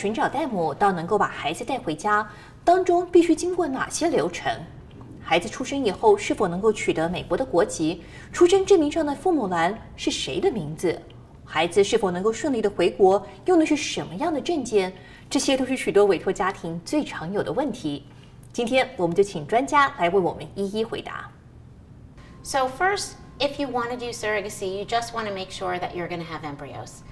寻找代母到能够把孩子带回家，当中必须经过哪些流程？孩子出生以后是否能够取得美国的国籍？出生证明上的父母栏是谁的名字？孩子是否能够顺利的回国？用的是什么样的证件？这些都是许多委托家庭最常有的问题。今天我们就请专家来为我们一一回答。So first, if you want to do surrogacy, you just want to make sure that you're going to have embryos.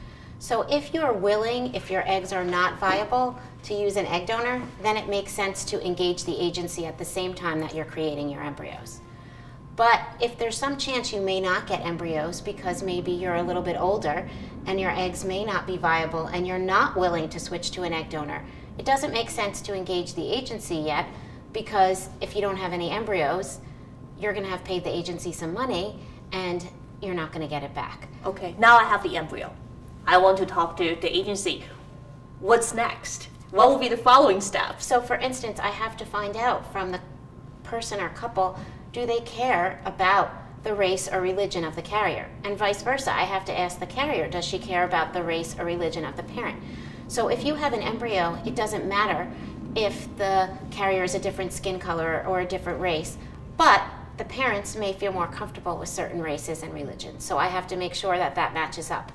So if you're willing, if your eggs are not viable, to use an egg donor, then it makes sense to engage the agency at the same time that you're creating your embryos. But if there's some chance you may not get embryos because maybe you're a little bit older and your eggs may not be viable and you're not willing to switch to an egg donor, it doesn't make sense to engage the agency yet, because if you don't have any embryos, you're going to have paid the agency some money and you're not going to get it back. Okay, now I have the embryo. I want to talk to the agency. What's next? What will be the following steps? So for instance, I have to find out from the person or couple, do they care about the race or religion of the carrier? And vice versa, I have to ask the carrier, does she care about the race or religion of the parent? So if you have an embryo, it doesn't matter if the carrier is a different skin color or a different race, but the parents may feel more comfortable with certain races and religions. So I have to make sure that that matches up.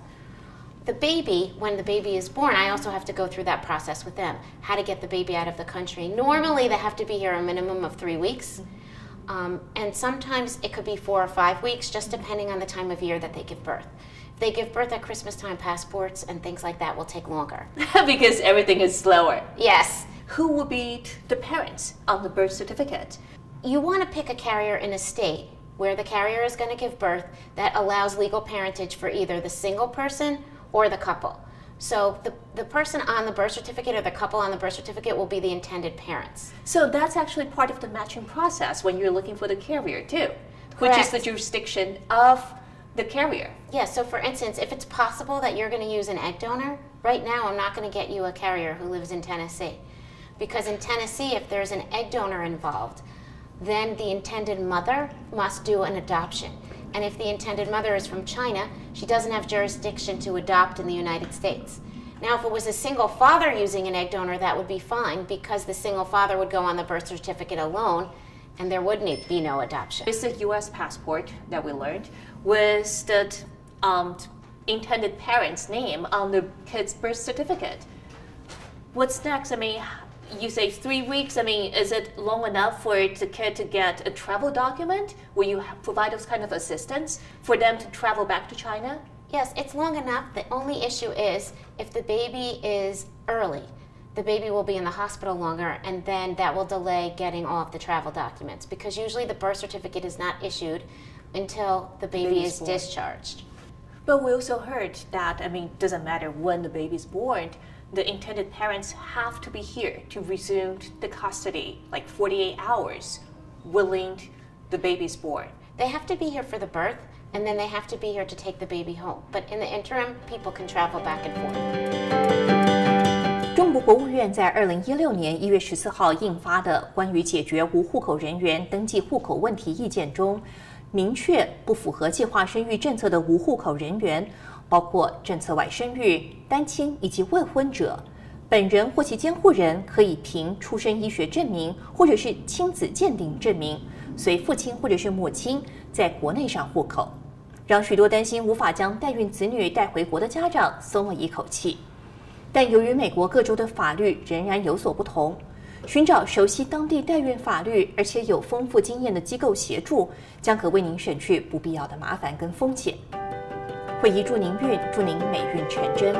The baby, when the baby is born, I also have to go through that process with them. How to get the baby out of the country. Normally they have to be here a minimum of 3 weeks. And sometimes it could be 4 or 5 weeks, just depending on the time of year that they give birth. If they give birth at Christmas time, passports and things like that will take longer. Because everything is slower. Yes. Who will be the parents on the birth certificate? You want to pick a carrier in a state where the carrier is going to give birth that allows legal parentage for either the single person or the couple. So the person on the birth certificate or the couple on the birth certificate will be the intended parents. So that's actually part of the matching process when you're looking for the carrier too, which Correct. is the jurisdiction of the carrier. Yeah, so for instance, if it's possible that you're going to use an egg donor, right now I'm not going to get you a carrier who lives in Tennessee. Because in Tennessee, if there's an egg donor involved, then the intended mother must do an adoption. And if the intended mother is from China, she doesn't have jurisdiction to adopt in the United States. Now, if it was a single father using an egg donor, that would be fine, because the single father would go on the birth certificate alone, and there would be no adoption. With the U.S. passport that we learned, with the intended parent's name on the kid's birth certificate. What's next? I mean, you say 3 weeks. I mean, is it long enough for the kid to get a travel document? Will you provide those kind of assistance for them to travel back to China? Yes, it's long enough. The only issue is if the baby is early, the baby will be in the hospital longer, and then that will delay getting all of the travel documents, because usually the birth certificate is not issued until the baby is discharged. But we also heard that, I mean, doesn't matter when the baby's born, the intended parents have to be here to resume the custody, like 48 hours, willing the baby's born. They have to be here for the birth, and then they have to be here to take the baby home. But in the interim, people can travel back and forth. 中国国务院在2016年1月14号印发的关于解决无户口人员登记户口问题意见中，明确不符合计划生育政策的无户口人员，包括政策外生育、单亲以及未婚者，本人或其监护人可以凭出生医学证明或者是亲子鉴定证明，随父亲或者是母亲在国内上户口，让许多担心无法将代孕子女带回国的家长松了一口气。但由于美国各州的法律仍然有所不同，寻找熟悉当地代孕法律而且有丰富经验的机构协助，将可为您省去不必要的麻烦跟风险。惠仪祝您孕，祝您美运成真。